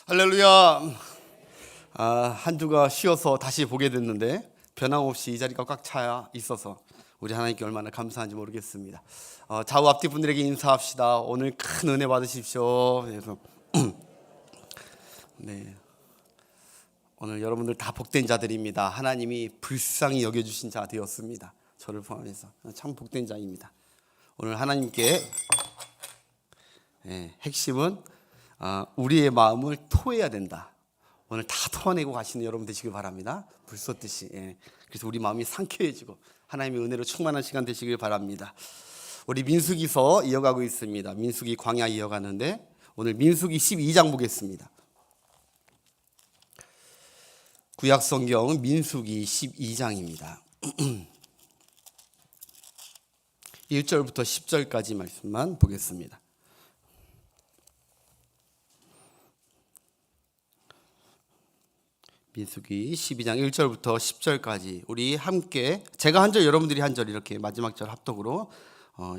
할렐루야. 한 주가 쉬어서 다시 보게 됐는데 변함없이 이 자리가 꽉 차 있어서 우리 하나님께 얼마나 감사한지 모르겠습니다. 좌우 앞뒤 분들에게 인사합시다. 오늘 큰 은혜 받으십시오. 그래서 네, 오늘 여러분들 다 복된 자들입니다. 하나님이 불쌍히 여겨주신 자 되었습니다. 저를 포함해서 참 복된 자입니다. 오늘 하나님께 핵심은 우리의 마음을 토해야 된다. 오늘 다 토해내고 가시는 여러분 되시길 바랍니다. 불 쏟듯이. 그래서 우리 마음이 상쾌해지고 하나님의 은혜로 충만한 시간 되시길 바랍니다. 우리 민수기서 이어가고 있습니다. 민수기 광야 이어가는데 오늘 민수기 12장 보겠습니다. 구약성경 민수기 12장입니다. 1절부터 10절까지 말씀만 보겠습니다. 민수기 12장 1절부터 10절까지 우리 함께 제가 한 절 여러분들이 한 절 이렇게 마지막 절 합독으로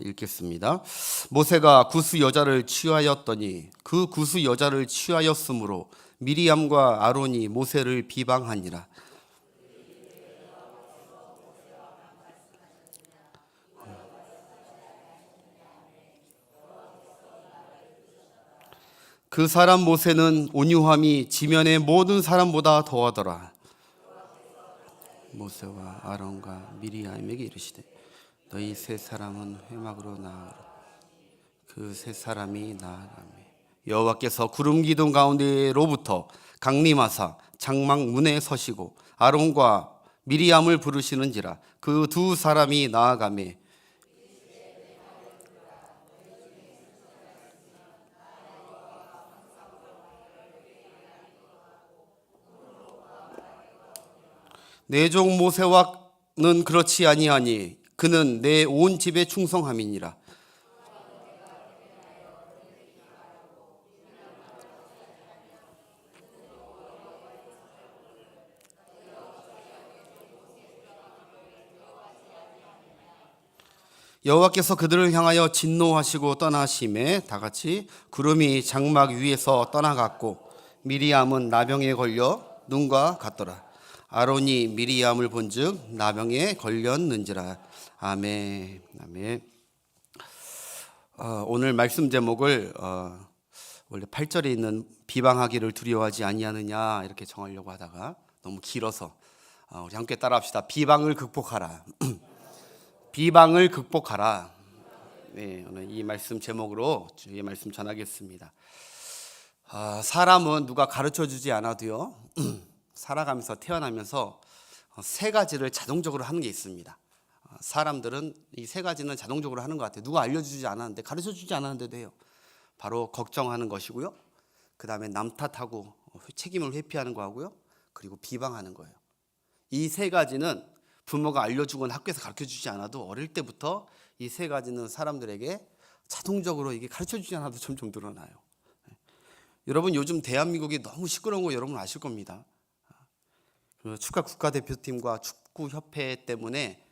읽겠습니다. 모세가 구스 여자를 취하였더니 그 구스 여자를 취하였으므로 미리암과 아론이 모세를 비방하니라. 그 사람 모세는 온유함이 지면의 모든 사람보다 더하더라. 모세와 아론과 미리암에게 이르시되 너희 세 사람은 회막으로 나아가라. 그 세 사람이 나아가며 여호와께서 구름 기둥 가운데로부터 강림하사 장막 문에 서시고 아론과 미리암을 부르시는지라. 그 두 사람이 나아가며 내 종 모세와는 그렇지 아니하니 그는 내 온 집에 충성함이니라. 여호와께서 그들을 향하여 진노하시고 떠나심에 다같이 구름이 장막 위에서 떠나갔고 미리암은 나병에 걸려 눈과 같더라. 아론이 미리암을 본즉 나병에 걸렸는지라. 아멘. 아멘. 오늘 말씀 제목을 원래 8절에 있는 비방하기를 두려워하지 아니하느냐 이렇게 정하려고 하다가 너무 길어서 우리 함께 따라합시다. 비방을 극복하라. 비방을 극복하라. 네, 오늘 이 말씀 제목으로 주의 말씀 전하겠습니다. 사람은 누가 가르쳐주지 않아도요 살아가면서 태어나면서 세 가지를 자동적으로 하는 게 있습니다. 사람들은 이 세 가지는 자동적으로 하는 것 같아요. 누가 알려주지 않았는데, 가르쳐주지 않았는데도 해요. 바로 걱정하는 것이고요, 그 다음에 남 탓하고 책임을 회피하는 거하고요, 그리고 비방하는 거예요. 이 세 가지는 부모가 알려주거나 학교에서 가르쳐주지 않아도 어릴 때부터 이 세 가지는 사람들에게 자동적으로 이게 가르쳐주지 않아도 점점 늘어나요. 여러분 요즘 대한민국이 너무 시끄러운 거 여러분 아실 겁니다. 축구 국가대표팀과 축구협회 때문에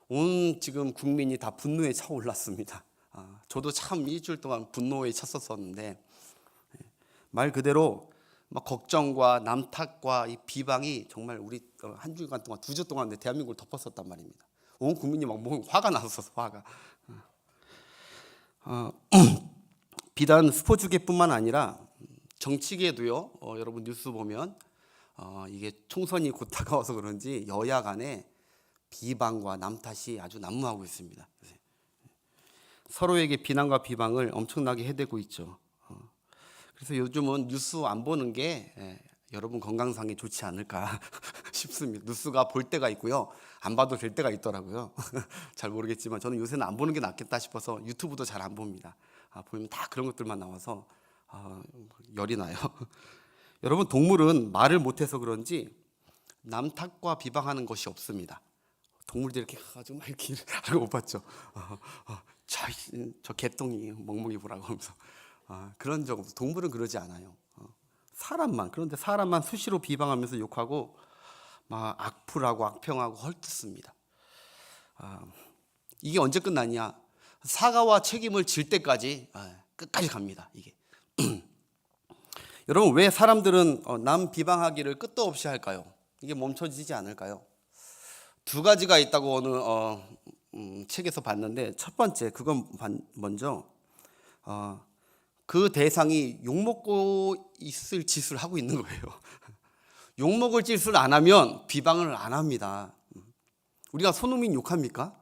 온 지금 국민이 다 분노에 차올랐습니다. 저도 참 일주일 동안 분노에 찼었었는데 말 그대로 막 걱정과 남 탓과 이 비방이 정말 우리 한 주간 동안 2주 동안 대한민국을 덮었었단 말입니다. 온 국민이 막 화가 났었어. 화가. 비단 스포츠계뿐만 아니라 정치계도요. 여러분 뉴스 보면 이게 총선이 곧 다가와서 그런지 여야 간에 비방과 남 탓이 아주 난무하고 있습니다. 서로에게 비난과 비방을 엄청나게 해대고 있죠. 그래서 요즘은 뉴스 안 보는 게 여러분 건강상에 좋지 않을까 싶습니다. 뉴스가 볼 때가 있고요, 안 봐도 될 때가 있더라고요. 잘 모르겠지만 저는 요새는 안 보는 게 낫겠다 싶어서 유튜브도 잘 안 봅니다. 보면 다 그런 것들만 나와서 열이 나요. 여러분 동물은 말을 못해서 그런지 남 탓과 비방하는 것이 없습니다. 동물들이 이렇게 아주 막 이렇게 하고 못 봤죠. 저 개똥이 멍멍이 보라고 하면서 그런 적 없어요. 동물은 그러지 않아요. 그런데 사람만 수시로 비방하면서 욕하고 막 악플하고 악평하고 헐뜯습니다. 이게 언제 끝나냐? 사과와 책임을 질 때까지 끝까지 갑니다. 이게 여러분, 왜 사람들은 남 비방하기를 끝도 없이 할까요? 이게 멈춰지지 않을까요? 두 가지가 있다고 어느 책에서 봤는데, 첫 번째, 그건 먼저 그 대상이 욕먹고 있을 짓을 하고 있는 거예요. 욕먹을 짓을 안 하면 비방을 안 합니다. 우리가 손흥민 욕합니까?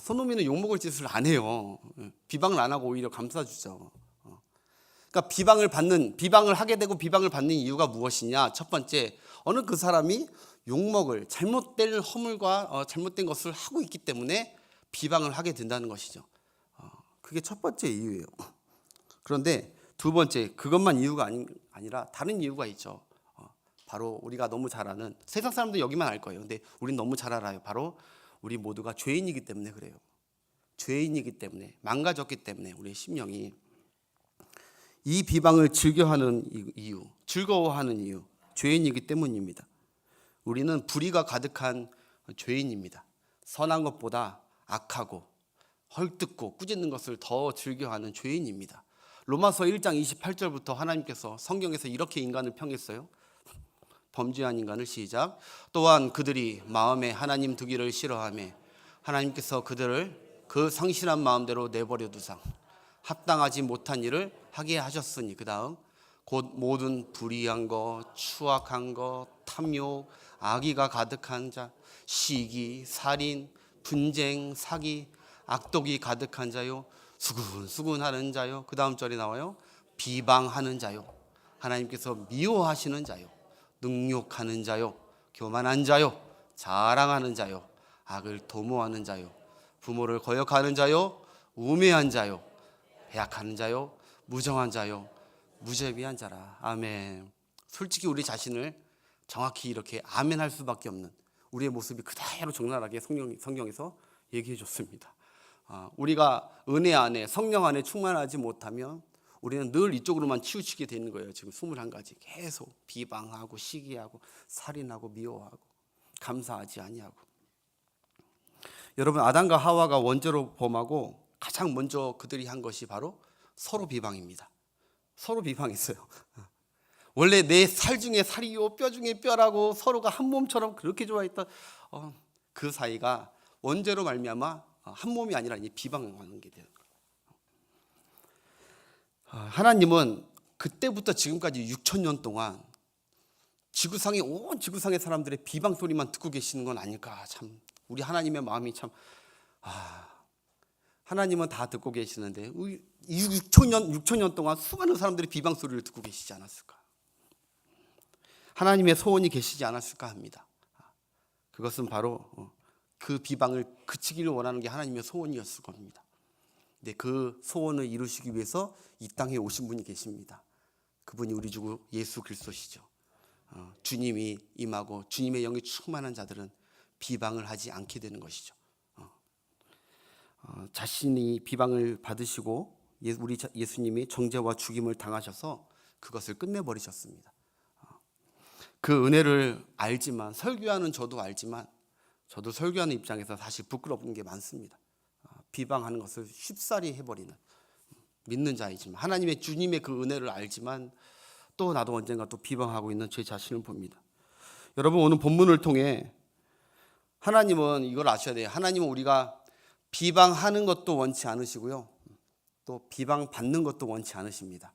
손흥민은 욕먹을 짓을 안 해요. 비방을 안 하고 오히려 감싸주죠. 그러니까 비방을 하게 되고 비방을 받는 이유가 무엇이냐? 첫 번째, 어느 그 사람이 욕먹을 잘못된 허물과 잘못된 것을 하고 있기 때문에 비방을 하게 된다는 것이죠. 그게 첫 번째 이유예요. 그런데 두 번째, 그것만 이유가 아니라 다른 이유가 있죠. 바로 우리가 너무 잘 아는, 세상 사람들 여기만 알 거예요. 근데 우린 너무 잘 알아요. 바로 우리 모두가 죄인이기 때문에 그래요. 죄인이기 때문에, 망가졌기 때문에 우리의 심령이 이 비방을 즐거워하는 이유, 죄인이기 때문입니다. 우리는 불의가 가득한 죄인입니다. 선한 것보다 악하고 헐뜯고 꾸짖는 것을 더 즐겨하는 죄인입니다. 로마서 1장 28절부터 하나님께서 성경에서 이렇게 인간을 평했어요. 범죄한 인간을 시작. 또한 그들이 마음에 하나님 두기를 싫어하며 하나님께서 그들을 그 성실한 마음대로 내버려 두사 합당하지 못한 일을 하게 하셨으니, 그 다음, 곧 모든 불의한 것, 추악한 것, 탐욕, 악의가 가득한 자, 시기, 살인, 분쟁, 사기, 악독이 가득한 자요, 수군수군하는 자요, 그 다음 절에 나와요, 비방하는 자요, 하나님께서 미워하시는 자요, 능욕하는 자요, 교만한 자요, 자랑하는 자요, 악을 도모하는 자요, 부모를 거역하는 자요, 우매한 자요, 배약하는 자요, 무정한 자요, 무죄비한 자라. 아멘. 솔직히 우리 자신을 정확히 이렇게 아멘 할 수밖에 없는 우리의 모습이 그대로 적나라하게 성경에서 얘기해 줬습니다. 우리가 은혜 안에, 성령 안에 충만하지 못하면 우리는 늘 이쪽으로만 치우치게 되는 거예요. 지금 21가지 계속 비방하고 시기하고 살인하고 미워하고 감사하지 아니하고. 여러분, 아담과 하와가 원죄로 범하고 가장 먼저 그들이 한 것이 바로 서로 비방입니다. 서로 비방했어요. 원래 내 살 중에 살이요 뼈 중에 뼈라고 서로가 한 몸처럼 그렇게 좋아했던 그 사이가 원죄로 말미암아 한 몸이 아니라 이제 비방하는 게 돼요. 하나님은 그때부터 지금까지 6,000년 동안 온 지구상의 사람들의 비방 소리만 듣고 계시는 건 아닐까. 참 우리 하나님의 마음이 참 하나님은 다 듣고 계시는데 6,000년 동안 수많은 사람들이 비방 소리를 듣고 계시지 않았을까? 하나님의 소원이 계시지 않았을까 합니다. 그것은 바로 그 비방을 그치기를 원하는 게 하나님의 소원이었을 겁니다. 근데 그 소원을 이루시기 위해서 이 땅에 오신 분이 계십니다. 그분이 우리 주 예수 그리스도시죠. 주님이 임하고 주님의 영이 충만한 자들은 비방을 하지 않게 되는 것이죠. 자신이 비방을 받으시고 우리 예수님이 정죄와 죽임을 당하셔서 그것을 끝내버리셨습니다. 그 은혜를 알지만, 설교하는 저도 알지만, 저도 설교하는 입장에서 사실 부끄러운 게 많습니다. 비방하는 것을 쉽사리 해버리는 믿는 자이지만, 하나님의 주님의 그 은혜를 알지만 또 나도 언젠가 또 비방하고 있는 제 자신을 봅니다. 여러분, 오늘 본문을 통해 하나님은 이걸 아셔야 돼요. 하나님은 우리가 비방하는 것도 원치 않으시고요, 또 비방받는 것도 원치 않으십니다.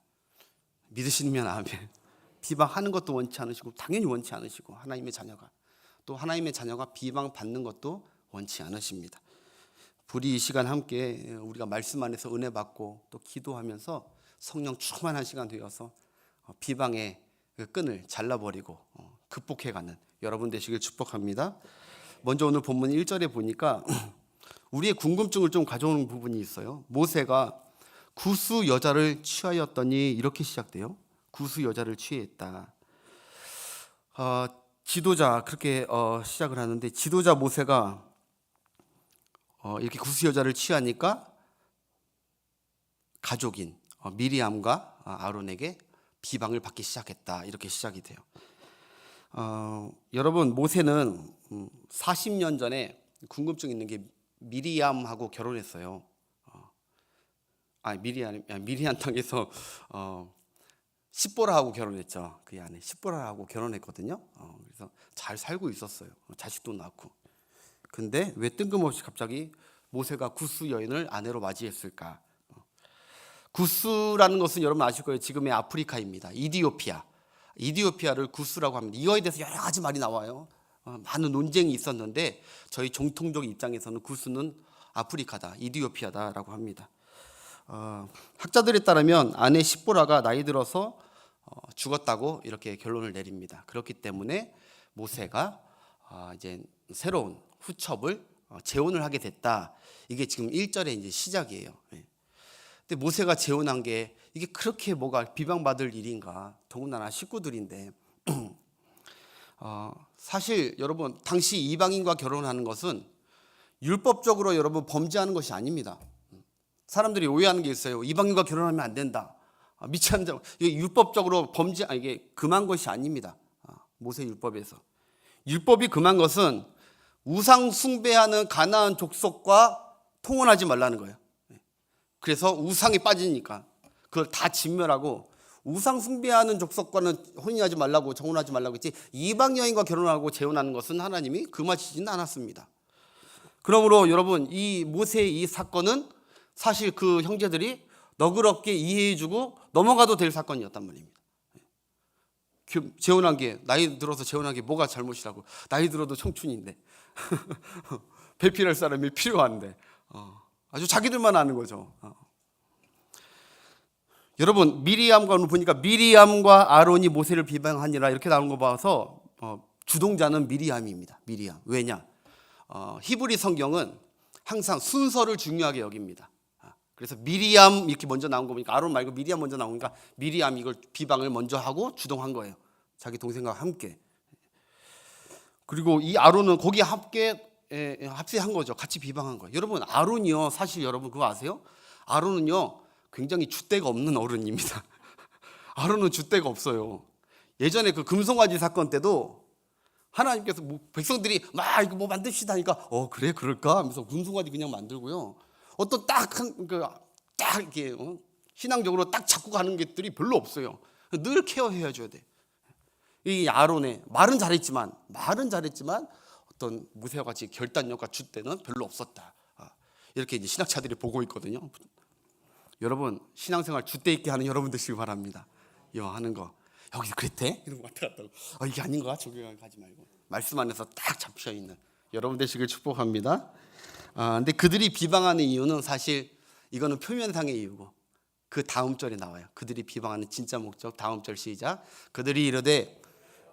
믿으시면 아멘. 비방하는 것도 원치 않으시고 당연히 원치 않으시고, 하나님의 자녀가 비방받는 것도 원치 않으십니다. 부디 이 시간 함께 우리가 말씀 안에서 은혜 받고 또 기도하면서 성령 충만한 시간 되어서 비방의 그 끈을 잘라버리고 극복해가는 여러분 되시길 축복합니다. 먼저 오늘 본문 1절에 보니까 우리의 궁금증을 좀 가져오는 부분이 있어요. 모세가 구수 여자를 취하였더니 이렇게 시작돼요. 구수 여자를 취했다. 지도자, 그렇게 시작을 하는데, 지도자 모세가 이렇게 구수 여자를 취하니까 가족인 미리암과 아론에게 비방을 받기 시작했다. 이렇게 시작이 돼요. 여러분, 모세는 40년 전에 궁금증 있는 게 미리암하고 결혼했어요. 미리안 땅에서 십보라하고 결혼했죠. 그 아내 십보라하고 결혼했거든요. 그래서 잘 살고 있었어요. 자식도 낳고. 근데 왜 뜬금없이 갑자기 모세가 구스 여인을 아내로 맞이했을까? 구스라는 것은 여러분 아실 거예요. 지금의 아프리카입니다. 이디오피아를 구스라고 합니다. 이거에 대해서 여러 가지 말이 나와요. 많은 논쟁이 있었는데 저희 정통적 입장에서는 구스는 아프리카다, 이디오피아다라고 합니다. 학자들에 따르면 아내 십보라가 나이 들어서 죽었다고 이렇게 결론을 내립니다. 그렇기 때문에 모세가 이제 새로운 후첩을 재혼을 하게 됐다. 이게 지금 1절의 이제 시작이에요. 근데 모세가 재혼한 게 이게 그렇게 뭐가 비방받을 일인가? 더군다나 식구들인데 사실 여러분 당시 이방인과 결혼하는 것은 율법적으로 여러분 범죄하는 것이 아닙니다. 사람들이 오해하는 게 있어요. 이방인과 결혼하면 안 된다. 미치 않는 자. 이게 율법적으로 이게 금한 것이 아닙니다. 모세 율법에서 율법이 금한 것은 우상 숭배하는 가나안 족속과 통혼하지 말라는 거예요. 그래서 우상에 빠지니까 그걸 다 진멸하고 우상 숭배하는 족속과는 혼인하지 말라고 정혼하지 말라고 했지 이방 여인과 결혼하고 재혼하는 것은 하나님이 금하시지는 않았습니다. 그러므로 여러분 이 모세의 이 사건은 사실 그 형제들이 너그럽게 이해해주고 넘어가도 될 사건이었단 말입니다. 재혼한 게 나이 들어서 재혼한 게 뭐가 잘못이라고. 나이 들어도 청춘인데 배필할 사람이 필요한데 아주 자기들만 아는 거죠. 여러분 미리암과 보니까 미리암과 아론이 모세를 비방하니라 이렇게 나오는 거 봐서 주동자는 미리암입니다. 미리암. 왜냐? 히브리 성경은 항상 순서를 중요하게 여깁니다. 그래서 미리암 이렇게 먼저 나온 거 보니까 아론 말고 미리암 먼저 나오니까 미리암 이걸 비방을 먼저 하고 주동한 거예요. 자기 동생과 함께. 그리고 이 아론은 거기에 합세한 거죠. 같이 비방한 거예요. 여러분 아론이요. 사실 여러분 그거 아세요? 아론은요. 굉장히 줏대가 없는 어른입니다. 아론은 줏대가 없어요. 예전에 그 금송아지 사건 때도 하나님께서 백성들이 막 이거 뭐 만듭시다 하니까 그래 그럴까 하면서 금송아지 그냥 만들고요. 어떤 딱 이렇게 신앙적으로 딱 잡고 가는 것들이 별로 없어요. 늘 케어해야 줘야 돼. 이 아론의 말은 잘했지만 어떤 모세와 같이 결단력과 줏대는 별로 없었다. 이렇게 이제 신학자들이 보고 있거든요. 여러분 신앙생활 줏대 있게 하는 여러분 되시기 바랍니다. 이거 하는 거 여기서 그랬대? 이러고 왔다 갔다 하고 이게 아닌가? 저기 가지 말고 말씀 안에서 딱 잡혀 있는 여러분 되시길 축복합니다. 근데 그들이 비방하는 이유는 사실 이거는 표면상의 이유고 그 다음 절에 나와요. 그들이 비방하는 진짜 목적 다음 절 시작. 그들이 이르되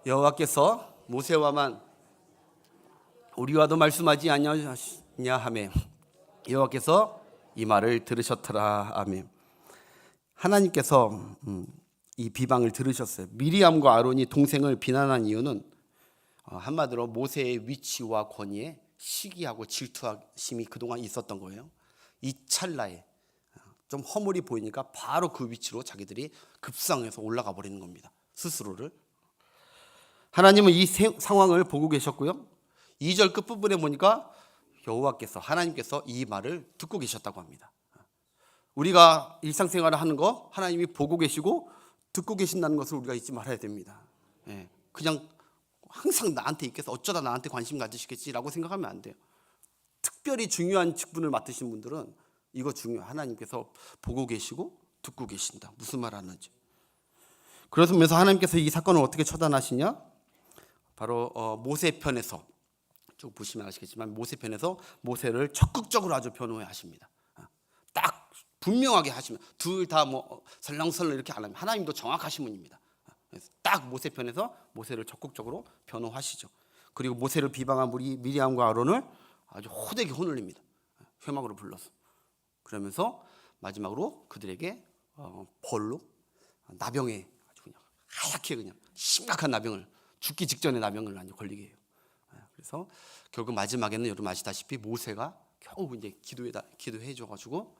여호와께서 모세와만 우리와도 말씀하지 아니하냐 하매 여호와께서 이 말을 들으셨더라. 아멘. 하나님께서 이 비방을 들으셨어요. 미리암과 아론이 동생을 비난한 이유는 한마디로 모세의 위치와 권위에 시기하고 질투심이 그동안 있었던 거예요. 이 찰나에 좀 허물이 보이니까 바로 그 위치로 자기들이 급상해서 올라가 버리는 겁니다. 스스로를. 하나님은 이 상황을 보고 계셨고요. 2절 끝부분에 보니까 여호와께서 하나님께서 이 말을 듣고 계셨다고 합니다. 우리가 일상생활을 하는 거 하나님이 보고 계시고 듣고 계신다는 것을 우리가 잊지 말아야 됩니다. 그냥 항상 나한테 있겠어 어쩌다 나한테 관심 가지시겠지라고 생각하면 안 돼요. 특별히 중요한 직분을 맡으신 분들은 이거 중요해요. 하나님께서 보고 계시고 듣고 계신다. 무슨 말 하는지. 그러면서 하나님께서 이 사건을 어떻게 처단하시냐? 바로 모세편에서 쭉 보시면 아시겠지만 모세편에서 모세를 적극적으로 아주 변호해 하십니다. 딱 분명하게 하시면 둘 다 뭐 설렁설렁 이렇게 안 하면 하나님도 정확하신 분입니다. 딱 모세편에서 모세를 적극적으로 변호하시죠. 그리고 모세를 비방한 미리암과 아론을 아주 호되게 혼을냅니다. 회막으로 불러서. 그러면서 마지막으로 그들에게 벌로 나병에 아주 그냥 하얗게 그냥 심각한 나병을 죽기 직전의 나병을 아주 걸리게 해요. 그래서 결국 마지막에는 여러분 아시다시피 모세가 겨우 이제 기도해 줘가지고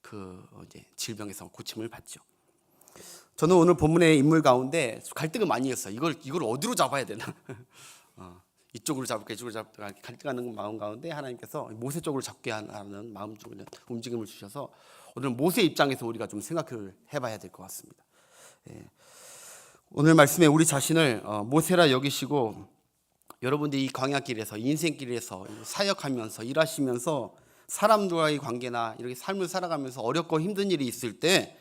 그 이제 질병에서 고침을 받죠. 저는 오늘 본문의 인물 가운데 갈등을 많이 했어요. 이걸 어디로 잡아야 되나? 이쪽으로 잡을까 이쪽으로 잡을까 갈등하는 마음 가운데 하나님께서 모세 쪽으로 잡게 하는 마음 쪽으로 움직임을 주셔서 오늘 모세 입장에서 우리가 좀 생각을 해봐야 될 것 같습니다. 오늘 말씀에 우리 자신을 모세라 여기시고 여러분들이 이 광야길에서 인생길에서 사역하면서 일하시면서 사람들과의 관계나 이렇게 삶을 살아가면서 어렵고 힘든 일이 있을 때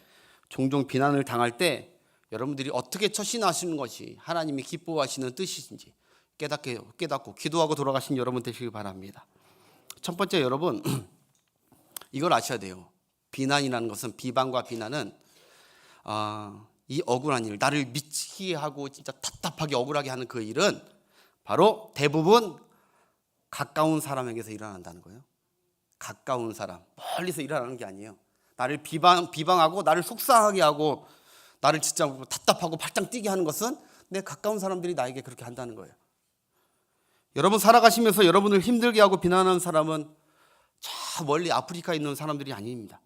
종종 비난을 당할 때 여러분들이 어떻게 처신하시는 것이 하나님이 기뻐하시는 뜻이신지 깨닫고 기도하고 돌아가신 여러분 되시길 바랍니다. 첫 번째 여러분 이걸 아셔야 돼요. 비난이라는 것은 비방과 비난은 이 억울한 일, 나를 미치게 하고 진짜 답답하게 억울하게 하는 그 일은 바로 대부분 가까운 사람에게서 일어난다는 거예요. 가까운 사람, 멀리서 일어나는 게 아니에요. 나를 비방하고 나를 속상하게 하고 나를 진짜 답답하고 발장 뛰게 하는 것은 내 가까운 사람들이 나에게 그렇게 한다는 거예요. 여러분 살아가시면서 여러분을 힘들게 하고 비난하는 사람은 저 멀리 아프리카에 있는 사람들이 아닙니다.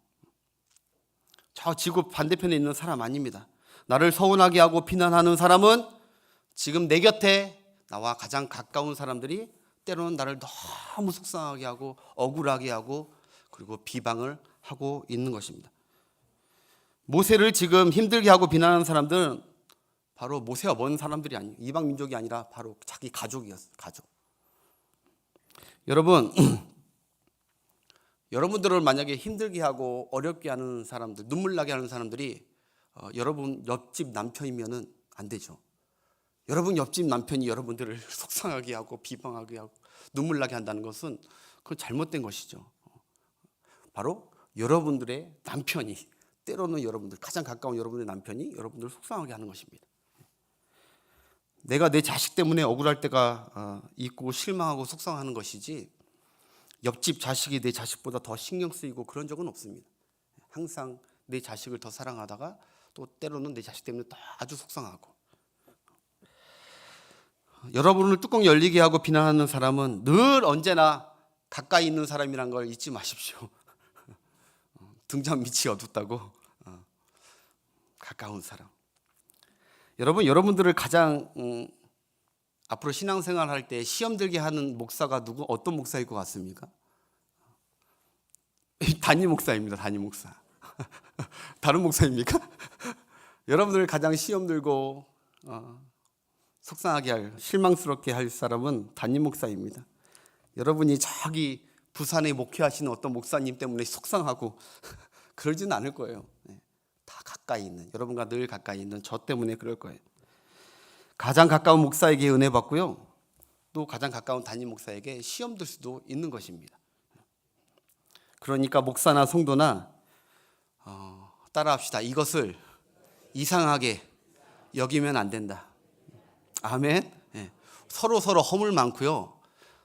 저 지구 반대편에 있는 사람 아닙니다. 나를 서운하게 하고 비난하는 사람은 지금 내 곁에 나와 가장 가까운 사람들이 때로는 나를 너무 속상하게 하고 억울하게 하고 그리고 비방을 하고 있는 것입니다. 모세를 지금 힘들게 하고 비난하는 사람들은 바로 모세와 먼 사람들이 아니에요. 이방 민족이 아니라 바로 자기 가족이었어요. 가족. 여러분 여러분들을 만약에 힘들게 하고 어렵게 하는 사람들, 눈물 나게 하는 사람들이 여러분 옆집 남편이면은 안 되죠. 여러분 옆집 남편이 여러분들을 속상하게 하고 비방하게 하고 눈물 나게 한다는 것은 그건 잘못된 것이죠. 바로 여러분들의 남편이 때로는 여러분들 가장 가까운 여러분의 남편이 여러분들을 속상하게 하는 것입니다. 내가 내 자식 때문에 억울할 때가 있고 실망하고 속상하는 것이지 옆집 자식이 내 자식보다 더 신경 쓰이고 그런 적은 없습니다. 항상 내 자식을 더 사랑하다가 또 때로는 내 자식 때문에 또 아주 속상하고 여러분을 뚜껑 열리게 하고 비난하는 사람은 늘 언제나 가까이 있는 사람이란 걸 잊지 마십시오. 등잔 밑이 어둡다고 가까운 사람. 여러분 여러분들을 가장 앞으로 신앙생활 할 때 시험 들게 하는 목사가 어떤 목사일 것 같습니까? 담임 목사입니다. 담임 목사. 다른 목사입니까? 여러분들을 가장 시험 들고 속상하게 할, 실망스럽게 할 사람은 담임 목사입니다. 여러분이 저기 부산에 목회하시는 어떤 목사님 때문에 속상하고 그러지는 않을 거예요. 다 가까이 있는, 여러분과 늘 가까이 있는 저 때문에 그럴 거예요. 가장 가까운 목사에게 은혜 받고요. 또 가장 가까운 담임 목사에게 시험 들 수도 있는 것입니다. 그러니까 목사나 성도나 따라합시다. 이것을 이상하게 여기면 안 된다. 아멘. 서로 허물 많고요.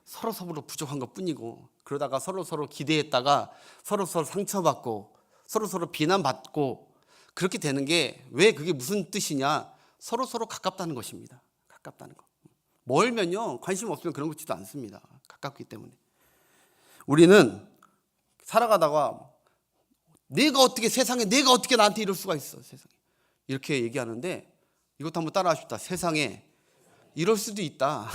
서로 부족한 것 뿐이고 그러다가 서로 기대했다가 서로 상처받고 서로 비난받고 그렇게 되는 게 왜 그게 무슨 뜻이냐? 서로 가깝다는 것입니다. 가깝다는 거. 멀면요 관심 없으면 그런 것 같지도 않습니다. 가깝기 때문에 우리는 살아가다가 세상에 내가 어떻게 나한테 이럴 수가 있어 세상에 이렇게 얘기하는데 이것도 한번 따라하십시다. 세상에 이럴 수도 있다.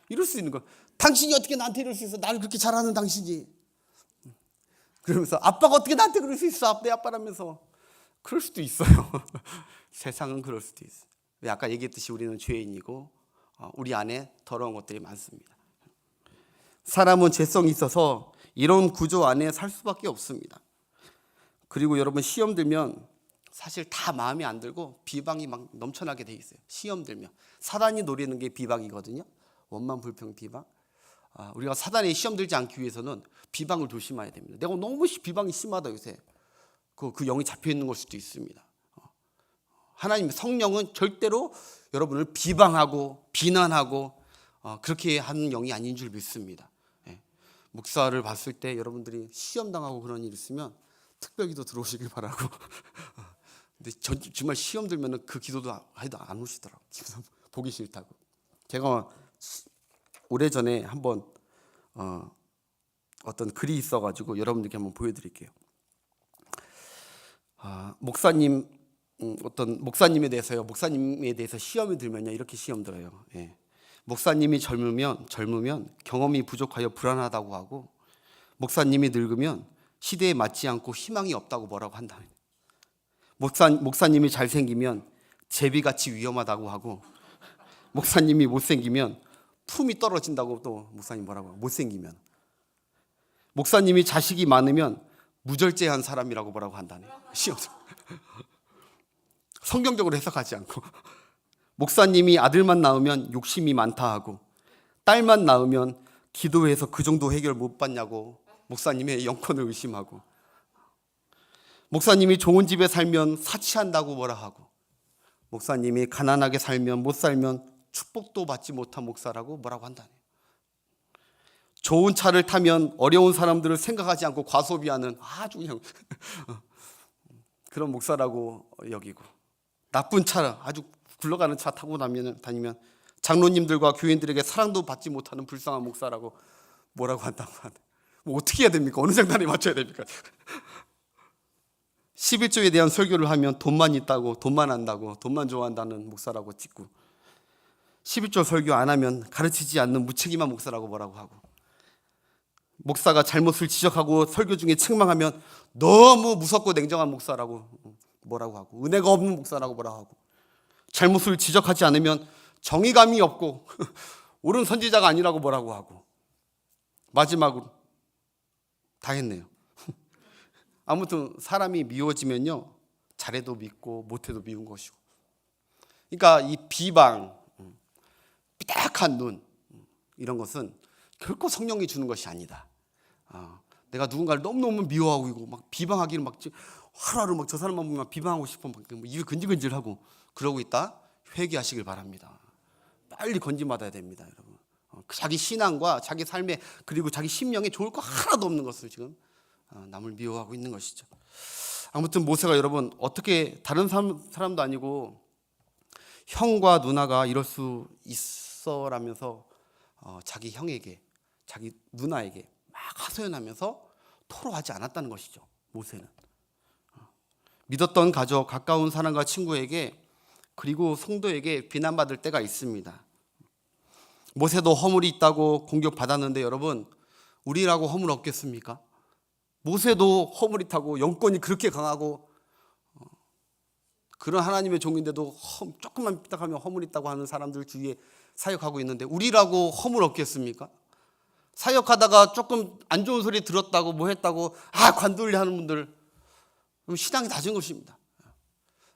이럴 수 있는 거. 당신이 어떻게 나한테 이럴 수 있어? 나를 그렇게 잘하는 당신이. 그러면서 아빠가 어떻게 나한테 그럴 수 있어? 내 아빠라면서. 그럴 수도 있어요. 세상은 그럴 수도 있어요. 왜 아까 얘기했듯이 우리는 죄인이고 우리 안에 더러운 것들이 많습니다. 사람은 죄성이 있어서 이런 구조 안에 살 수밖에 없습니다. 그리고 여러분 시험 들면 사실 다 마음에 안 들고 비방이 막 넘쳐나게 돼 있어요. 시험 들면 사단이 노리는 게 비방이거든요. 원만 불평 비방. 우리가 사단에 시험 들지 않기 위해서는 비방을 조심해야 됩니다. 내가 너무 비방이 심하다 요새. 그 영이 잡혀 있는 걸 수도 있습니다. 하나님 성령은 절대로 여러분을 비방하고 비난하고 그렇게 하는 영이 아닌 줄 믿습니다. 목사를 봤을 때 여러분들이 시험 당하고 그런 일 있으면 특별기도 들어오시길 바라고. 근데 정말 시험 들면은 그 기도도 해도 안 오시더라고. 보기 싫다고. 제가 오래전에 한번 어떤 글이 있어가지고 여러분들께 한번 보여드릴게요. 어떤 목사님에 대해서 시험이 들면요 이렇게 시험 들어요. 목사님이 젊으면 경험이 부족하여 불안하다고 하고 목사님이 늙으면 시대에 맞지 않고 희망이 없다고 뭐라고 한다. 목사님이 잘생기면 제비같이 위험하다고 하고, 목사님이 못생기면 품이 떨어진다고 또 목사님 뭐라고 하고, 못생기면 목사님이 자식이 많으면 무절제한 사람이라고 뭐라고 한다네. 성경적으로 해석하지 않고, 목사님이 아들만 낳으면 욕심이 많다 하고, 딸만 낳으면 기도해서 그 정도 해결 못 받냐고 목사님의 영권을 의심하고, 목사님이 좋은 집에 살면 사치한다고 뭐라 하고, 목사님이 가난하게 살면 못 살면 축복도 받지 못한 목사라고 뭐라고 한다네. 좋은 차를 타면 어려운 사람들을 생각하지 않고 과소비하는 아주 그냥 그런 목사라고 여기고, 나쁜 차, 아주 굴러가는 차 타고 다니면 장로님들과 교인들에게 사랑도 받지 못하는 불쌍한 목사라고 뭐라고 한다고 하네. 뭐 어떻게 해야 됩니까? 어느 장단에 맞춰야 됩니까? 11조에 대한 설교를 하면 돈만 있다고, 돈만 안다고, 돈만 좋아한다는 목사라고 찍고, 11조 설교 안 하면 가르치지 않는 무책임한 목사라고 뭐라고 하고, 목사가 잘못을 지적하고 설교 중에 책망하면 너무 무섭고 냉정한 목사라고 뭐라고 하고, 은혜가 없는 목사라고 뭐라고 하고, 잘못을 지적하지 않으면 정의감이 없고 옳은 선지자가 아니라고 뭐라고 하고, 마지막으로 다 했네요. 아무튼 사람이 미워지면요, 잘해도 밉고 못해도 미운 것이고, 그러니까 이 비방, 삐딱한 눈, 이런 것은 결코 성령이 주는 것이 아니다. 내가 누군가를 너무너무 미워하고 있고 막 비방하기를 막 하루하루 막 저 사람만 보면 비방하고 싶어 막 입이 근질근질하고 그러고 있다, 회개하시길 바랍니다. 빨리 건진받아야 됩니다, 여러분. 자기 신앙과 자기 삶에 그리고 자기 심령에 좋을 거 하나도 없는 것을 지금 남을 미워하고 있는 것이죠. 아무튼 모세가 여러분 어떻게 다른 사람도 아니고 형과 누나가 이럴 수 있어라면서 자기 형에게, 자기 누나에게 막 하소연하면서 토로하지 않았다는 것이죠. 모세는 믿었던 가족, 가까운 사람과 친구에게 그리고 성도에게 비난받을 때가 있습니다. 모세도 허물이 있다고 공격받았는데 여러분, 우리라고 허물 없겠습니까? 모세도 허물이 타고 영권이 그렇게 강하고 그런 하나님의 종인데도 조금만 삐딱하면 허물 있다고 하는 사람들 주위에 사역하고 있는데 우리라고 허물 없겠습니까? 사역하다가 조금 안 좋은 소리 들었다고 뭐 했다고 관둘려 하는 분들, 신앙이 낮은 것입니다.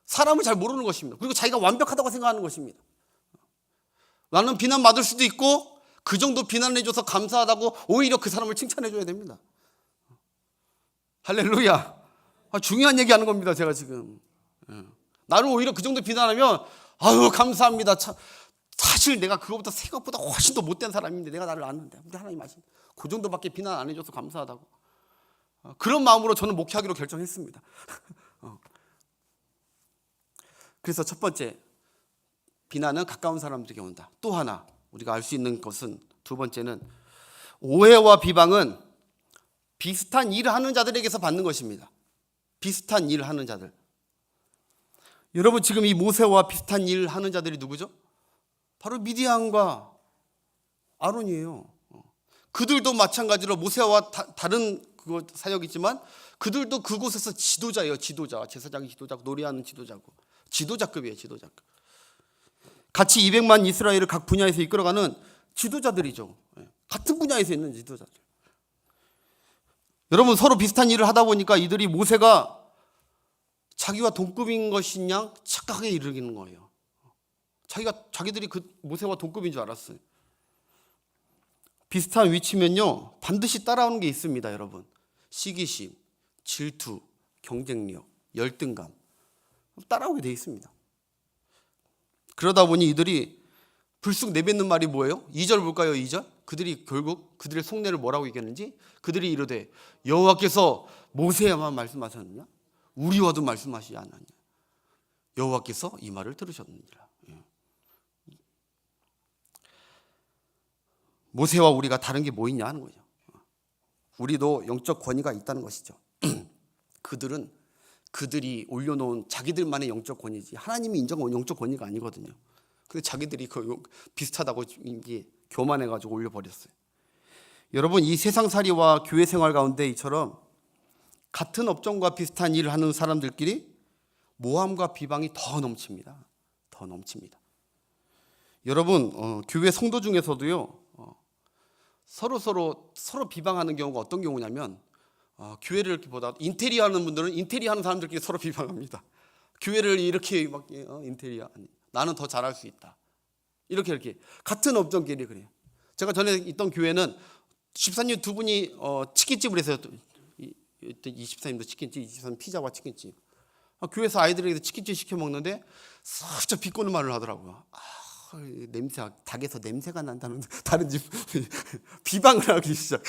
사람을 잘 모르는 것입니다. 그리고 자기가 완벽하다고 생각하는 것입니다. 나는 비난받을 수도 있고 그 정도 비난해줘서 감사하다고 오히려 그 사람을 칭찬해줘야 됩니다. 할렐루야. 중요한 얘기하는 겁니다, 제가 지금. 나를 오히려 그 정도 비난하면 아유 감사합니다. 사실 내가 그거보다 생각보다 훨씬 더 못된 사람인데 내가 나를 아는데 우리 하나님 아시는 그 정도밖에 비난 안 해줘서 감사하다고. 그런 마음으로 저는 목회하기로 결정했습니다. 그래서 첫 번째, 비난은 가까운 사람들에게 온다. 또 하나 우리가 알 수 있는 것은, 두 번째는 오해와 비방은 비슷한 일을 하는 자들에게서 받는 것입니다. 비슷한 일을 하는 자들. 여러분 지금 이 모세와 비슷한 일을 하는 자들이 누구죠? 바로 미디안과 아론이에요. 그들도 마찬가지로 모세와 다른 사역이지만 그들도 그곳에서 지도자예요. 지도자, 제사장이 지도자고 노래하는 지도자고 지도자급이에요. 지도자급. 같이 200만 이스라엘을 각 분야에서 이끌어가는 지도자들이죠. 같은 분야에서 있는 지도자들. 여러분 서로 비슷한 일을 하다 보니까 이들이 모세가 자기와 동급인 것이냐 착각에 이르기는 거예요. 자기들이 그 모세와 동급인 줄 알았어요. 비슷한 위치면요 반드시 따라오는 게 있습니다, 여러분. 시기심, 질투, 경쟁력, 열등감 따라오게 돼 있습니다. 그러다 보니 이들이 불쑥 내뱉는 말이 뭐예요? 2절 볼까요? 2절. 그들이 결국 그들의 속내를 뭐라고 얘기했는지, 그들이 이르되 여호와께서 모세에만 말씀하셨느냐? 우리와도 말씀하시지 않았냐? 여호와께서 이 말을 들으셨느니라. 모세와 우리가 다른 게 뭐 있냐 하는 거죠. 우리도 영적 권위가 있다는 것이죠. 그들이 올려놓은 자기들만의 영적 권위지 하나님이 인정한 영적 권위가 아니거든요. 근데 자기들이 그 비슷하다고 이게 교만해가지고 올려버렸어요. 여러분 이 세상살이와 교회 생활 가운데 이처럼 같은 업종과 비슷한 일을 하는 사람들끼리 모함과 비방이 더 넘칩니다. 더 넘칩니다. 여러분, 교회 성도 중에서도요, 서로 비방하는 경우가 어떤 경우냐면, 교회를 이렇게 보다 인테리어 하는 분들은 인테리어 하는 사람들끼리 서로 비방합니다. 교회를 이렇게 막 인테리어, 나는 더 잘할 수 있다. 이렇게 같은 업종끼리 그래요. 제가 전에 있던 교회는 집사님 두 분이 치킨집을 했어요. 이 집사님도 치킨집, 이 집사님 피자와 치킨집. 교회에서 아이들에게 치킨집 시켜 먹는데 살짝 비꼬는 말을 하더라고요. 냄새, 닭에서 냄새가 난다는 다른 집 비방을 하기 시작.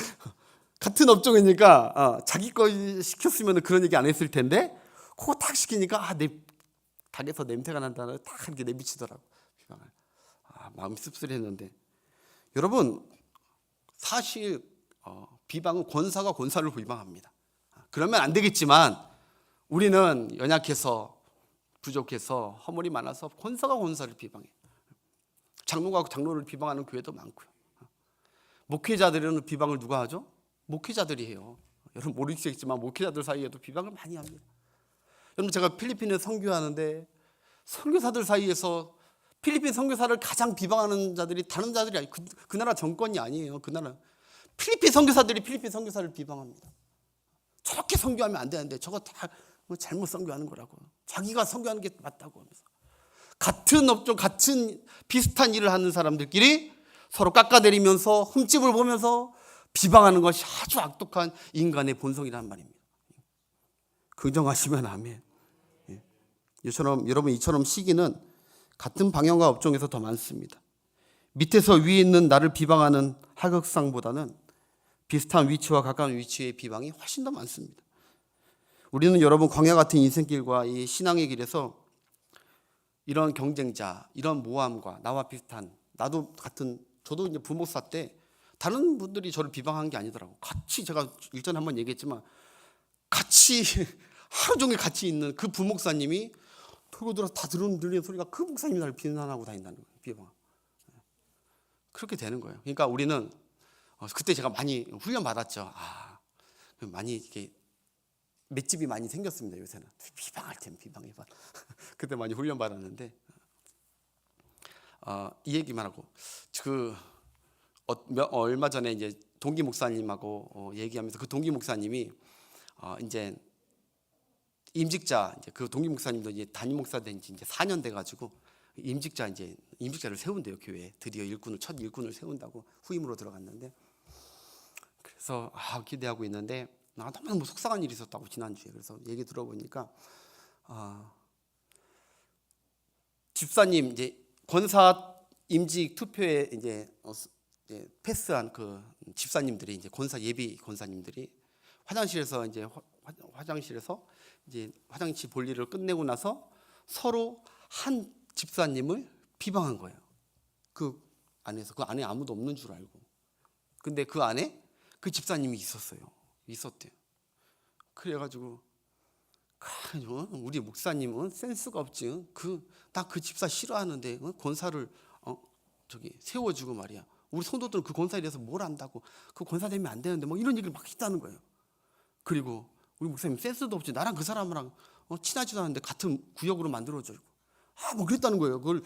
같은 업종이니까 자기 거 시켰으면 그런 얘기 안 했을 텐데 그거 딱 시키니까 내 닭에서 냄새가 난다는 딱 이렇게 내비치더라고. 비방을. 마음이 씁쓸했는데 여러분 사실 비방은 권사가 권사를 비방합니다. 그러면 안 되겠지만 우리는 연약해서 부족해서 허물이 많아서 권사가 권사를 비방해. 장로가 장로를 비방하는 교회도 많고요. 목회자들은 비방을 누가 하죠? 목회자들이 해요. 여러분 모르시겠지만 목회자들 사이에도 비방을 많이 합니다. 여러분 제가 필리핀에 선교하는데 선교사들 사이에서 필리핀 선교사를 가장 비방하는 자들이 다른 자들이 아니에요. 그 나라 정권이 아니에요. 그 나라 필리핀 선교사들이 필리핀 선교사를 비방합니다. 저렇게 선교하면 안 되는데 저거 다 잘못 선교하는 거라고. 자기가 선교하는 게 맞다고 하면서 같은 업종 같은 비슷한 일을 하는 사람들끼리 서로 깎아내리면서 흠집을 보면서 비방하는 것이 아주 악독한 인간의 본성이란 말입니다. 긍정하시면 아멘. 여러분 이처럼 시기는 같은 방향과 업종에서 더 많습니다. 밑에서 위에 있는 나를 비방하는 하극상보다는 비슷한 위치와 가까운 위치의 비방이 훨씬 더 많습니다. 우리는 여러분 광야 같은 인생길과 이 신앙의 길에서 이런 경쟁자, 이런 모함과 나와 비슷한 저도 이제 부목사 때 다른 분들이 저를 비방한 게 아니더라고. 같이 제가 일전에 한번 얘기했지만 같이 하루 종일 같이 있는 그 부목사님이 돌고 들어서 다 들리는 소리가 그 목사님이 나를 비난하고 다닌다는 거예요. 비방. 그렇게 되는 거예요. 그러니까 우리는 그때 제가 많이 훈련 받았죠. 많이 이렇게 맷집이 많이 생겼습니다. 요새는 비방할 땐 비방해봐. 그때 많이 훈련 받았는데 이 얘기만 하고 얼마 전에 이제 동기 목사님하고 얘기하면서 그 동기 목사님이 이제 임직자 이제 그 동기 목사님도 이제 담임 목사 된 지 이제 4년 돼 가지고 임직자를 세운대요. 교회에 드디어 첫 일꾼을 세운다고 후임으로 들어갔는데 그래서 기대하고 있는데 너무 속상한 일이 있었다고 지난주에. 그래서 얘기 들어보니까 집사님 이제 권사 임직 투표에 이제 패스한 그 집사님들이 이제 예비 권사님들이 화장실에서 이제 화장실 볼일을 끝내고 나서 서로 한 집사님을 비방한 거예요. 그 안에 아무도 없는 줄 알고. 근데 그 안에 그 집사님이 있었대요. 그래가지고 우리 목사님은 센스가 없지. 나 그 집사 싫어하는데 권사를 세워주고 말이야. 우리 성도들은 그 권사에 대해서 뭘 안다고. 그 권사 되면 안 되는데 이런 얘기를 막 했다는 거예요. 그리고 우리 목사님 센스도 없지. 나랑 그 사람이랑 친하지도 않은데 같은 구역으로 만들어주고 그랬다는 거예요. 그걸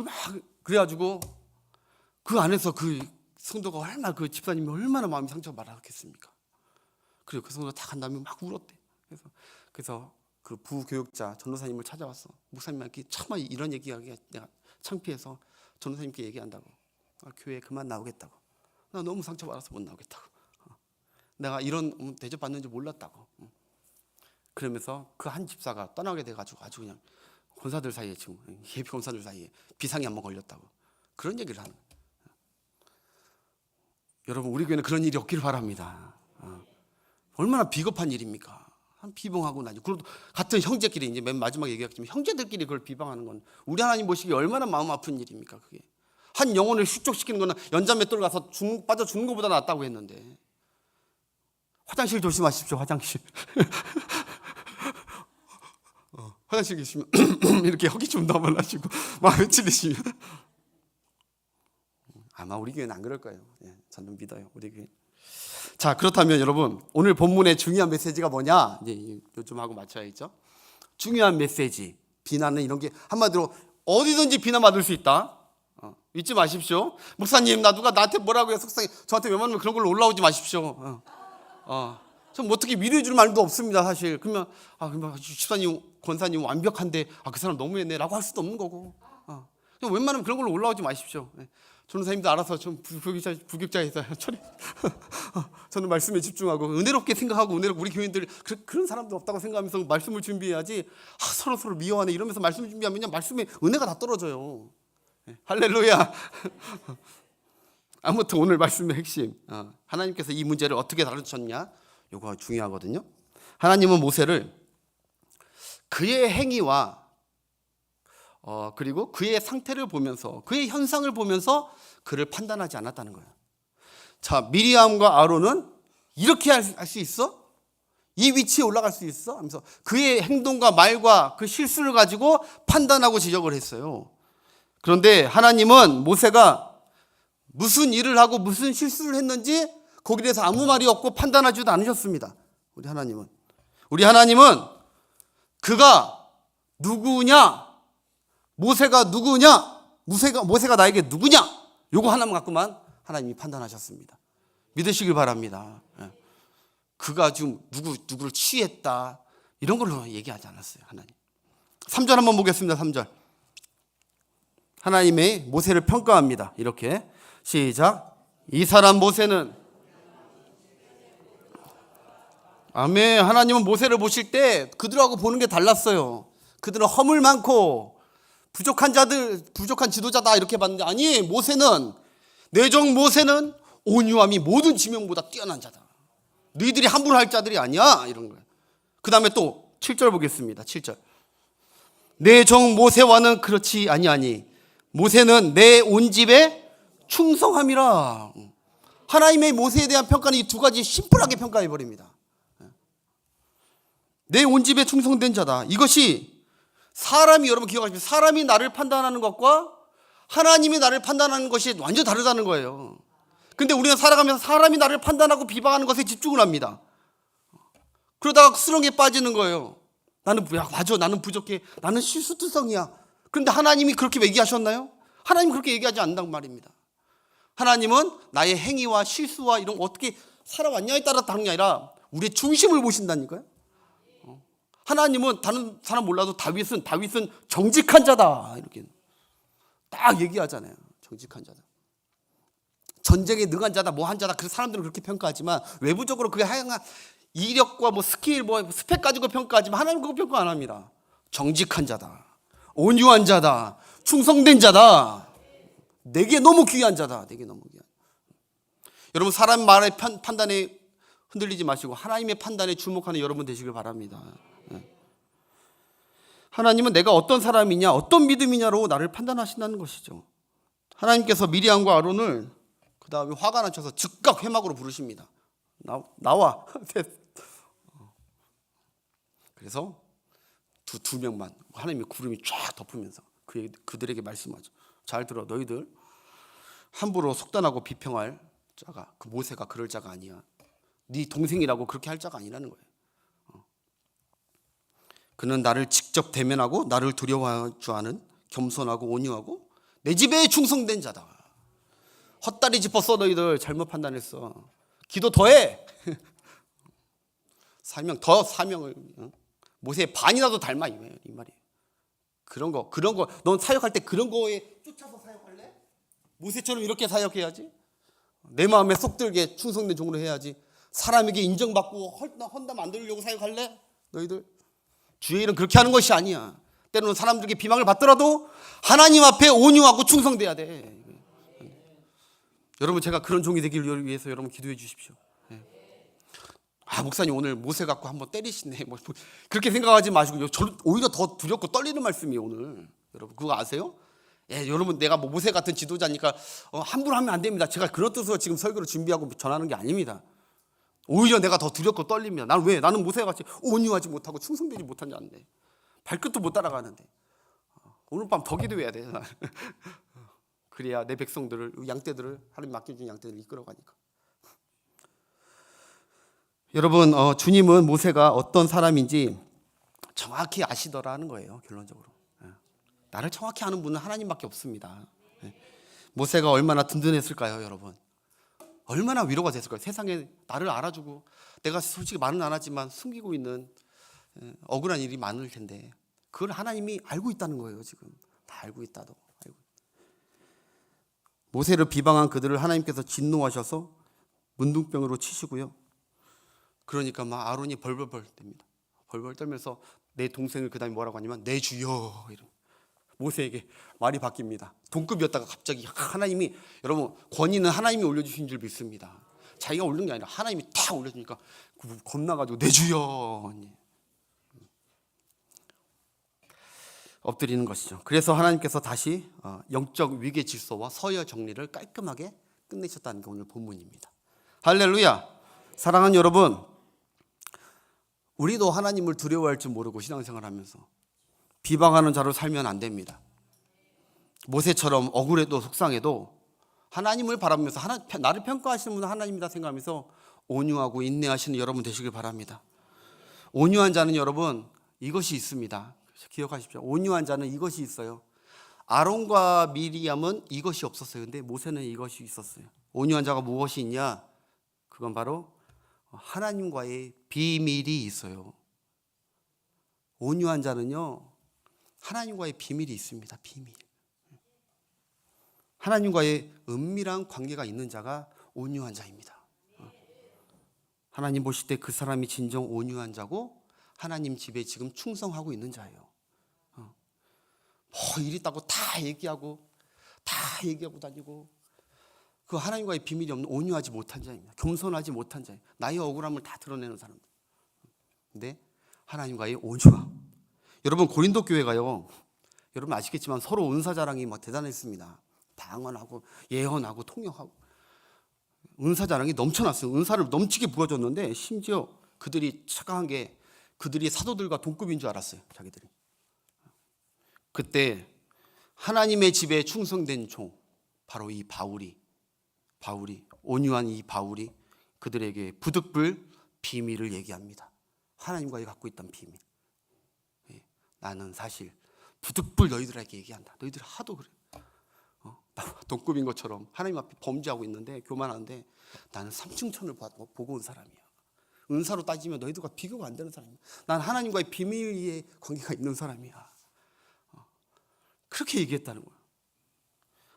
막 그래가지고 그 안에서 그 성도가 얼마나 그 집사님이 얼마나 마음이 상처받았겠습니까? 그리고 그 성도가 다 간 다음에 막 울었대. 그래서 그 부교육자 전도사님을 찾아왔어. 목사님한테 차마 이런 얘기하기가 내가 창피해서 전도사님께 얘기한다고. 교회에 그만 나오겠다고. 나 너무 상처받아서 못 나오겠다고. 내가 이런 대접받는지 몰랐다고. 그러면서 그 한 집사가 떠나게 돼가지고 아주 그냥 권사들 사이에 지금 예비 권사들 사이에 비상이 한번 걸렸다고 그런 얘기를 하는 거예요. 여러분 우리 교회는 그런 일이 없기를 바랍니다. 얼마나 비겁한 일입니까? 비방하고 나지. 그리고 같은 형제끼리 이제 맨 마지막 얘기했지만 형제들끼리 그걸 비방하는 건 우리 하나님 보시기에 얼마나 마음 아픈 일입니까? 그게 한 영혼을 흉족시키는 거는 연자맷돌 가서 빠져 죽는 것보다 낫다고 했는데. 화장실 조심하십시오. 화장실. 화장실 계시면 이렇게 허기춤도 한번 하시고 마음에 찔리시면 아마 우리 교회는 안 그럴 거예요. 저는 믿어요. 우리 교회. 자, 그렇다면 여러분 오늘 본문의 중요한 메시지가 뭐냐? 이제 요즘하고 맞춰야겠죠. 중요한 메시지, 비난은 이런 게 한마디로 어디든지 비난받을 수 있다. 잊지 마십시오. 목사님, 누가 나한테 뭐라고 해요? 속상해. 저한테 웬만하면 그런 걸로 올라오지 마십시오. 좀 어떻게 위로해 줄 말도 없습니다, 사실. 그러면 집사님, 권사님 완벽한데 그 사람 너무했네 라고 할 수도 없는 거고. 웬만하면 그런 걸로 올라오지 마십시오. 전도사님도 알아서 좀 부격자에서 처리. 저는 말씀에 집중하고 은혜롭게 생각하고 우리 교인들 그런 사람도 없다고 생각하면서 말씀을 준비해야지. 서로 미워하네 이러면서 말씀 준비하면 말씀에 은혜가 다 떨어져요. 할렐루야. 아무튼 오늘 말씀의 핵심, 하나님께서 이 문제를 어떻게 다루셨냐, 이거 중요하거든요. 하나님은 모세를 그의 행위와 그리고 그의 상태를 보면서, 그의 현상을 보면서 그를 판단하지 않았다는 거예요. 자, 미리암과 아론은 이렇게 할 수 있어? 이 위치에 올라갈 수 있어? 하면서 그의 행동과 말과 그 실수를 가지고 판단하고 지적을 했어요. 그런데 하나님은 모세가 무슨 일을 하고 무슨 실수를 했는지 거기에 대해서 아무 말이 없고 판단하지도 않으셨습니다. 우리 하나님은 그가 누구냐, 모세가 누구냐, 모세가 나에게 누구냐, 요거 하나만 갖고만 하나님이 판단하셨습니다. 믿으시길 바랍니다. 그가 지금 누구를 취했다 이런 걸로 얘기하지 않았어요. 하나님. 3절 한번 보겠습니다. 3절. 하나님의 모세를 평가합니다. 이렇게 시작. 이 사람 모세는, 아멘. 하나님은 모세를 보실 때 그들하고 보는 게 달랐어요. 그들은 허물 많고 부족한 지도자다 이렇게 봤는데, 아니, 모세는, 내정 모세는 온유함이 모든 지명보다 뛰어난 자다. 너희들이 함부로 할 자들이 아니야, 이런 거예요. 그 다음에 또 7절 보겠습니다. 7절. 내 정 모세와는 그렇지 아니하니 모세는 내 온 집에 충성함이라. 하나님의 모세에 대한 평가는 이 두 가지 심플하게 평가해 버립니다. 내 온 집에 충성된 자다. 이것이 사람이, 여러분 기억하십시오. 사람이 나를 판단하는 것과 하나님이 나를 판단하는 것이 완전 다르다는 거예요. 근데 우리는 살아가면서 사람이 나를 판단하고 비방하는 것에 집중을 합니다. 그러다가 수렁에 빠지는 거예요. 맞아, 나는 부족해, 나는 실수투성이야. 그런데 하나님이 그렇게 얘기하셨나요? 하나님 그렇게 얘기하지 않는단 말입니다. 하나님은 나의 행위와 실수와 이런 거 어떻게 살아왔냐에 따라 다른 게 아니라 우리의 중심을 보신다니까요. 하나님은 다른 사람 몰라도 다윗은 정직한 자다 이렇게 딱 얘기하잖아요. 정직한 자다. 전쟁에 능한 자다, 뭐 한 자다. 그 사람들은 그렇게 평가하지만 외부적으로 그의 향한 이력과 스킬, 스펙 가지고 평가하지만 하나님 그거 평가 안 합니다. 정직한 자다, 온유한 자다, 충성된 자다, 내게 너무 귀한 자다. 내게 너무 귀한. 여러분, 사람 말의 판단에 흔들리지 마시고 하나님의 판단에 주목하는 여러분 되시길 바랍니다. 하나님은 내가 어떤 사람이냐, 어떤 믿음이냐로 나를 판단하신다는 것이죠. 하나님께서 미리암과 아론을 그 다음에 화가 나셔서 즉각 회막으로 부르십니다. 나와. 그래서 두 명만 하나님의 구름이 쫙 덮으면서 그들에게 말씀하죠. 잘 들어, 너희들 함부로 속단하고 비평할 자가, 그 모세가 그럴 자가 아니야. 네 동생이라고 그렇게 할 자가 아니라는 거예요. 그는 나를 직접 대면하고 나를 두려워할 줄 아는 겸손하고 온유하고 내 집에 충성된 자다. 헛다리 짚었어. 너희들 잘못 판단했어. 기도 더해. 사명을 모세의 반이라도 닮아, 이 말이에요. 그런 거 넌 사역할 때 그런 거에 쫓아서 사역할래? 모세처럼 이렇게 사역해야지. 내 마음에 쏙 들게 충성된 종으로 해야지. 사람에게 인정받고 헌담 안 들으려고 사역할래? 너희들 주의 일은 그렇게 하는 것이 아니야. 때로는 사람들에게 비방을 받더라도 하나님 앞에 온유하고 충성돼야 돼. 여러분, 제가 그런 종이 되기를 위해서 여러분 기도해 주십시오. 목사님 오늘 모세 갖고 한번 때리시네, 그렇게 생각하지 마시고 오히려 더 두렵고 떨리는 말씀이에요. 오늘 여러분 그거 아세요? 여러분, 내가 모세 같은 지도자니까 함부로 하면 안 됩니다. 제가 그런 뜻으로 지금 설교를 준비하고 전하는 게 아닙니다. 오히려 내가 더 두렵고 떨립니다. 나는 모세와 같이 온유하지 못하고 충성되지 못한 자인데, 발끝도 못 따라가는데 오늘 밤 더 기도해야 돼. 그래야 내 백성들을, 양떼들을, 하나님 맡겨준 양떼들을 이끌어가니까. 여러분, 주님은 모세가 어떤 사람인지 정확히 아시더라는 거예요. 결론적으로 나를 정확히 아는 분은 하나님밖에 없습니다. 모세가 얼마나 든든했을까요, 여러분? 얼마나 위로가 됐을까요? 세상에 나를 알아주고 내가 솔직히 말은 안 하지만 숨기고 있는 억울한 일이 많을 텐데 그걸 하나님이 알고 있다는 거예요. 지금 다 알고 있다도. 모세를 비방한 그들을 하나님께서 진노하셔서 문둥병으로 치시고요. 그러니까 막 아론이 벌벌벌 뗍니다. 벌벌 떨면서 내 동생을 그 다음에 뭐라고 하냐면 내 주여, 이런. 모세에게 말이 바뀝니다. 동급이었다가 갑자기 하나님이, 여러분 권위는 하나님이 올려주신 줄 믿습니다. 자기가 올린 게 아니라 하나님이 탁 올려주니까 겁나가지고 내 주여 엎드리는 것이죠. 그래서 하나님께서 다시 영적 위계 질서와 서열 정리를 깔끔하게 끝내셨다는 게 오늘 본문입니다. 할렐루야. 사랑하는 여러분, 우리도 하나님을 두려워할 줄 모르고 신앙생활하면서 비방하는 자로 살면 안 됩니다. 모세처럼 억울해도 속상해도 하나님을 바라보면서 나를 평가하시는 분은 하나님이다 생각하면서 온유하고 인내하시는 여러분 되시길 바랍니다. 온유한 자는 여러분 이것이 있습니다. 기억하십시오. 온유한 자는 이것이 있어요. 아론과 미리암은 이것이 없었어요. 근데 모세는 이것이 있었어요. 온유한 자가 무엇이 있냐? 그건 바로 하나님과의 비밀이 있어요. 온유한 자는요, 하나님과의 비밀이 있습니다. 비밀. 하나님과의 은밀한 관계가 있는 자가 온유한 자입니다. 하나님 보실 때 그 사람이 진정 온유한 자고 하나님 집에 지금 충성하고 있는 자예요. 뭐 일 있다고 다 얘기하고 다니고 그 하나님과의 비밀이 없는 온유하지 못한 자입니다. 겸손하지 못한 자예요. 나의 억울함을 다 드러내는 사람들. 근데 하나님과의 온유함. 여러분 고린도 교회가요, 여러분 아시겠지만 서로 은사 자랑이 막 대단했습니다. 방언하고 예언하고 통역하고 은사 자랑이 넘쳐났어요. 은사를 넘치게 부어줬는데 심지어 그들이 착각한 게 그들이 사도들과 동급인 줄 알았어요. 자기들이. 그때 하나님의 집에 충성된 종, 바로 이 바울이 온유한 이 바울이 그들에게 부득불 비밀을 얘기합니다. 하나님과의 갖고 있던 비밀. 나는 사실 부득불 너희들에게 얘기한다. 너희들 하도 그래. 동급인 것처럼 하나님 앞에 범죄하고 있는데, 교만하는데 나는 삼층천을 보고 온 사람이야. 은사로 따지면 너희들과 비교가 안 되는 사람이야. 난 하나님과의 비밀의 관계가 있는 사람이야. 그렇게 얘기했다는 거예요.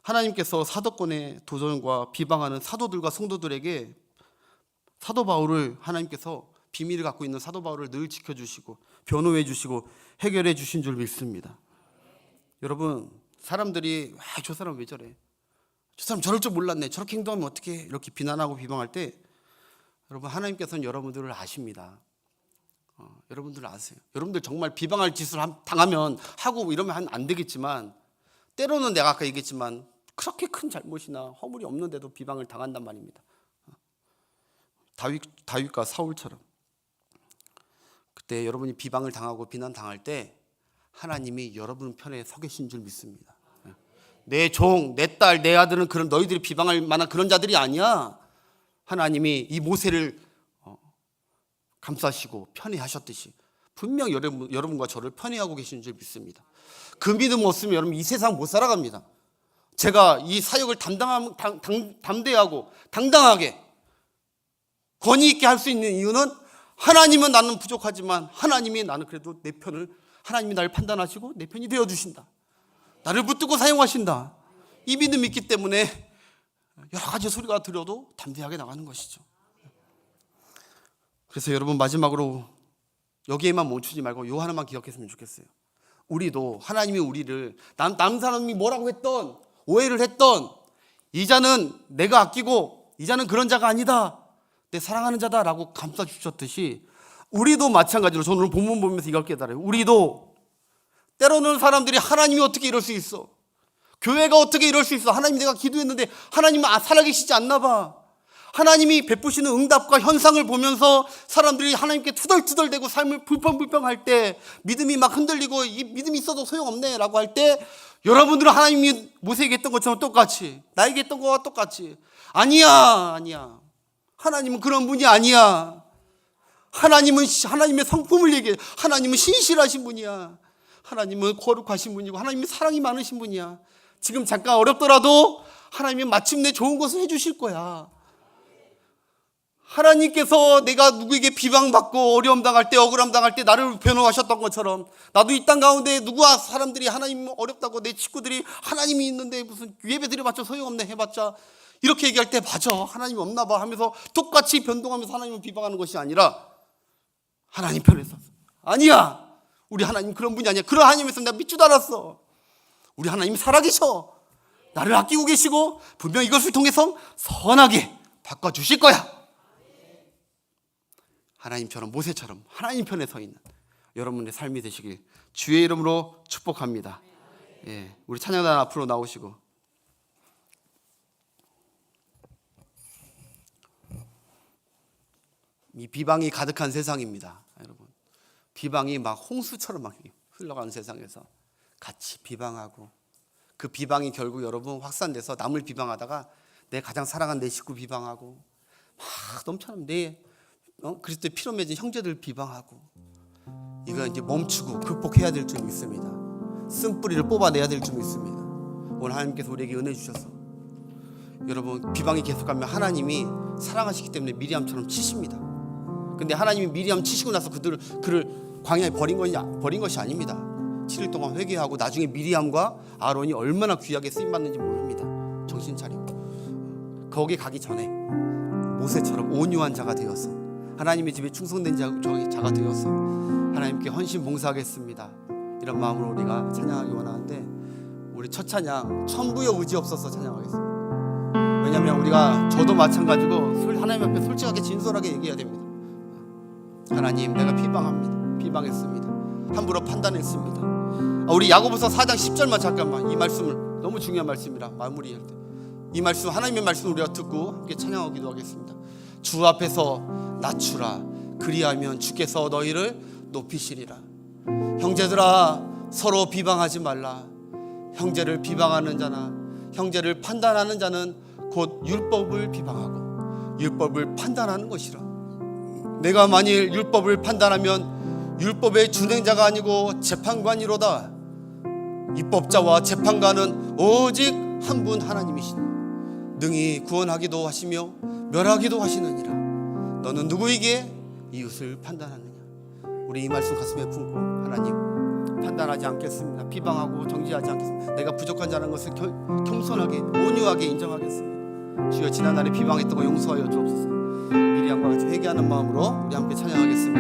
하나님께서 사도권의 도전과 비방하는 사도들과 성도들에게 사도 바울을, 하나님께서 비밀을 갖고 있는 사도 바울을 늘 지켜주시고 변호해 주시고 해결해 주신 줄 믿습니다. 여러분, 사람들이 저 사람 왜 저래? 저 사람 저럴 줄 몰랐네. 저렇게 행동하면 어떻게 해? 이렇게 비난하고 비방할 때 여러분, 하나님께서는 여러분들을 아십니다. 여러분들 아세요. 여러분들 정말 비방할 짓을 당하면 하고 이러면 안 되겠지만, 때로는 내가 아까 얘기했지만 그렇게 큰 잘못이나 허물이 없는데도 비방을 당한단 말입니다. 다윗과 사울처럼. 그때 여러분이 비방을 당하고 비난 당할 때 하나님이 여러분 편에 서 계신 줄 믿습니다. 내 종, 내 딸, 내 아들은 그런 너희들이 비방할 만한 그런 자들이 아니야. 하나님이 이 모세를 감싸시고 편애하셨듯이 분명 여러분과 저를 편애하고 계시는 줄 믿습니다. 그 믿음 없으면 여러분 이 세상 못 살아갑니다. 제가 이 사역을 담대하고 당당하게 권위 있게 할 수 있는 이유는, 하나님은 나는 부족하지만 하나님이 나는 그래도 내 편을, 하나님이 나를 판단하시고 내 편이 되어주신다. 나를 붙들고 사용하신다. 이 믿음이 있기 때문에 여러 가지 소리가 들어도 담대하게 나가는 것이죠. 그래서 여러분, 마지막으로 여기에만 멈추지 말고 요 하나만 기억했으면 좋겠어요. 우리도 하나님이 우리를 남 사람이 뭐라고 했던, 오해를 했던, 이 자는 내가 아끼고 이 자는 그런 자가 아니다, 내 사랑하는 자다라고 감싸주셨듯이 우리도 마찬가지로, 저는 오늘 본문 보면서 이걸 깨달아요. 우리도 때로는 사람들이 하나님이 어떻게 이럴 수 있어? 교회가 어떻게 이럴 수 있어? 하나님, 내가 기도했는데 하나님은 살아계시지 않나 봐. 하나님이 베푸시는 응답과 현상을 보면서 사람들이 하나님께 투덜투덜대고 삶을 불평불평할 때, 믿음이 막 흔들리고 이 믿음이 있어도 소용없네 라고 할 때, 여러분들은 하나님이 모세에게 했던 것처럼 똑같이, 나에게 했던 것과 똑같이, 아니야. 하나님은 그런 분이 아니야. 하나님은 하나님의 성품을 얘기해. 하나님은 신실하신 분이야. 하나님은 거룩하신 분이고 하나님이 사랑이 많으신 분이야. 지금 잠깐 어렵더라도 하나님이 마침내 좋은 것을 해주실 거야. 하나님께서 내가 누구에게 비방받고 어려움 당할 때, 억울함 당할 때 나를 변호하셨던 것처럼 나도 이 땅 가운데 누구와 사람들이 하나님 어렵다고, 내 친구들이 하나님이 있는데 무슨 예배 드려봤자 소용없네 해봤자 이렇게 얘기할 때 맞아, 하나님이 없나 봐 하면서 똑같이 변동하면서 하나님을 비방하는 것이 아니라 하나님 편에 서 아니야, 우리 하나님 그런 분이 아니야. 그런 하나님에서 내가 믿지도 않았어. 우리 하나님이 살아계셔. 나를 아끼고 계시고 분명 이것을 통해서 선하게 바꿔주실 거야. 하나님처럼, 모세처럼 하나님 편에 서 있는 여러분의 삶이 되시길 주의 이름으로 축복합니다. 예, 우리 찬양단 앞으로 나오시고, 이 비방이 가득한 세상입니다. 여러분, 비방이 막 홍수처럼 막 흘러가는 세상에서 같이 비방하고, 그 비방이 결국 여러분 확산돼서 남을 비방하다가 내 가장 사랑하는 내 식구 비방하고 막 넘쳐나면 내 그리스도의 피로 맺은 형제들 비방하고, 이거 이제 멈추고 극복해야 될 줄 믿습니다. 쓴뿌리를 뽑아내야 될 줄 믿습니다. 오늘 하나님께서 우리에게 은혜 주셔서 여러분, 비방이 계속하면 하나님이 사랑하시기 때문에 미리암처럼 치십니다. 근데 하나님이 미리암 치시고 나서 그를 광야에 버린 것이 아닙니다. 7일 동안 회개하고 나중에 미리암과 아론이 얼마나 귀하게 쓰임받는지 모릅니다. 정신 차리고 거기 가기 전에 모세처럼 온유한 자가 되어서 하나님의 집에 충성된 자가 되어서 하나님께 헌신 봉사하겠습니다, 이런 마음으로 우리가 찬양하기 원하는데, 우리 첫 찬양 천부여 의지 없어서 찬양하겠습니다. 왜냐하면 우리가, 저도 마찬가지고 하나님 앞에 솔직하게 진솔하게 얘기해야 됩니다. 하나님, 내가 비방했습니다. 함부로 판단했습니다. 우리 야고보서 4장 10절만 잠깐만, 이 말씀을, 너무 중요한 말씀이라 마무리할 때 이 말씀, 하나님의 말씀을 우리가 듣고 함께 찬양하고 기도하겠습니다. 주 앞에서 낮추라, 그리하면 주께서 너희를 높이시리라. 형제들아, 서로 비방하지 말라. 형제를 비방하는 자나 형제를 판단하는 자는 곧 율법을 비방하고 율법을 판단하는 것이라. 내가 만일 율법을 판단하면 율법의 준행자가 아니고 재판관이로다. 입법자와 재판관은 오직 한 분 하나님이시니 능히 구원하기도 하시며 멸하기도 하시느니라. 너는 누구에게 이웃을 판단하느냐. 우리 이 말씀 가슴에 품고, 하나님, 판단하지 않겠습니다. 비방하고 정죄하지 않겠습니다. 내가 부족한 자라는 것을 겸손하게 온유하게 인정하겠습니다. 주여, 지난날에 비방했던 거 용서하여 주옵소서. 미리암과 같이 회개하는 마음으로 우리 함께 찬양하겠습니다.